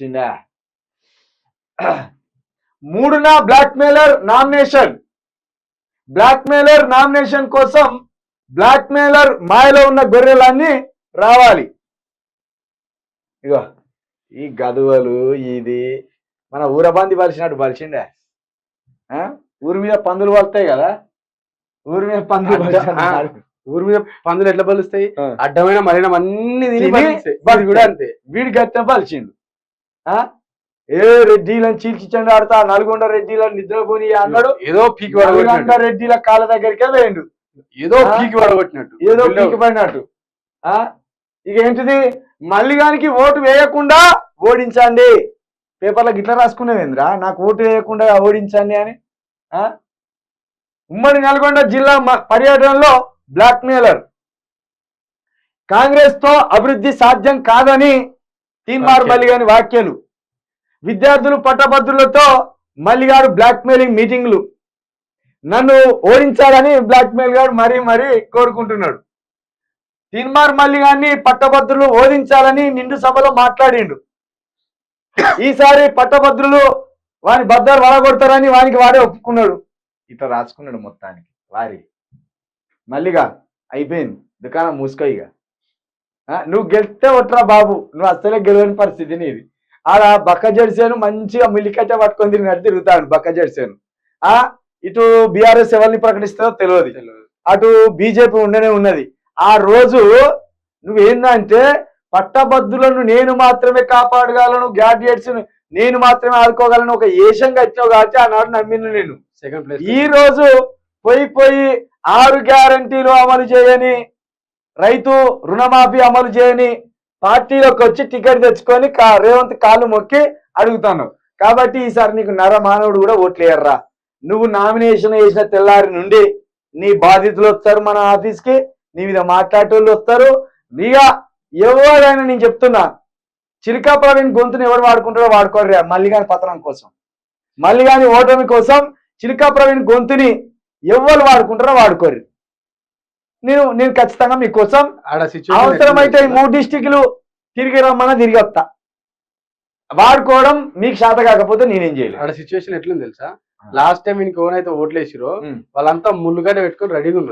వచ్చిందా? 3న blackmailer nomination కోసం blackmailer మాయలో ఉన్న గొర్రెలన్నీ రావాలి. ఇగో ఈ గదువలు ఇది మన ఊరబంది బలిసినట్టు బలిసిండే. ఊరి మీద పందులు వస్తాయి కదా, ఊరి మీద పందులు ఎట్లా బలుస్తాయి? అడ్డమైన మలినం అన్ని కూడా అంతే. వీడి గట్టె బలిచిండు. ఏ రెడ్డిలను చీల్చిచ్చండి ఆడతా, నల్గొండ రెడ్డిలను నిద్రపోని అన్నాడు. ఏదో పీకి రెడ్డిల కాళ్ళ దగ్గరికే వేయండు. ఏదో పీకి పడగొట్టినట్టు, ఏదో పీకి పడినట్టు. ఇక ఏంటిది, మల్లిగానికి ఓటు వేయకుండా ఓడించండి. పేపర్లో గిట్ల రాసుకునేవేంద్రా, నాకు ఓటు వేయకుండా ఓడించండి అని. ఉమ్మడి నల్గొండ జిల్లా పర్యటనలో బ్లాక్మెయిలర్. కాంగ్రెస్ తో అభివృద్ధి సాధ్యం కాదని తీన్మార్ మల్లిగాని వ్యాఖ్యలు. విద్యార్థులు పట్టభద్రులతో మల్లిగారు బ్లాక్మెయిలింగ్ మీటింగ్లు. నన్ను ఓడించాలని బ్లాక్మెయిల్ గారు మరీ కోరుకుంటున్నాడు. తీన్మార్ మల్లిగాన్ని పట్టభద్రులు ఓడించాలని నిండు సభలో మాట్లాడిండు. ఈసారి పట్టభద్రులు వాని బద్దరు వడగొడతారని వానికి వాడే ఒప్పుకున్నాడు. ఇట్లా రాసుకున్నాడు మొత్తానికి. వారి మల్లిగా అయిపోయింది, దుకాణం మూసుకోయిగా. నువ్వు గెలిస్తే ఒట్రా బాబు, నువ్వు అస్సలే గెలవని పరిస్థితి నీది. ఆడ బక్క జడిసేను మంచిగా మిల్లికట్ట పట్టుకొని తిరుగుతాడు బక్క జడిసేను. ఇటు బీఆర్ఎస్ ఎవరిని ప్రకటిస్తుందో తెలియదు, అటు బీజేపీ ఉండనే ఉన్నది. ఆ రోజు నువ్వేందంటే పట్టభద్రులను నేను మాత్రమే కాపాడగలను, గ్రాడ్యుయేట్స్ నేను మాత్రమే ఆదుకోగలను ఒక ఏషం కట్టినావు కాబట్టి ఆనాడు నమ్మిను నేను. ఈ రోజు పోయి 6 గ్యారంటీలు అమలు చేయని, రైతు రుణమాఫీ అమలు చేయని పార్టీలోకి వచ్చి టికెట్ తెచ్చుకొని రేవంత్ కాళ్ళు మొక్కి అడుగుతాను. కాబట్టి ఈసారి నీకు నరమానవుడు కూడా ఓట్లేయర్రా. నువ్వు నామినేషన్ వేసిన తెల్లారి నుండి నీ బాధితులు వస్తారు మన ఆఫీస్కి, నీ మీద మాట్లాడేటోళ్ళు వస్తారు. ఇక ఎవరైనా నేను చెప్తున్నా, చిలుకా ప్రవీణ్ గొంతుని ఎవరు వాడుకుంటారో వాడుకోర్రా. మల్లిగాని పతనం కోసం, మల్లిగాని ఓటమి కోసం చిలుకా ప్రవీణ్ గొంతుని ఎవరు వాడుకుంటారో వాడుకోరు. నేను ఖచ్చితంగా మీకోసం అవసరమైతే ఈ 3 డిస్టిక్లు తిరిగి రమ్మన్నా తిరిగి వస్తా. వాడుకోవడం మీకు శాత కాకపోతే నేనేం చేయలేదు. ఆడ సిచ్యువేషన్ ఎట్లుంది తెలుసా? లాస్ట్ టైం ఇంక ఎవరైతే ఓట్లేసిరో వాళ్ళంతా ముళ్ళుగడ్డ పెట్టుకొని రెడీగా ఉన్నారు.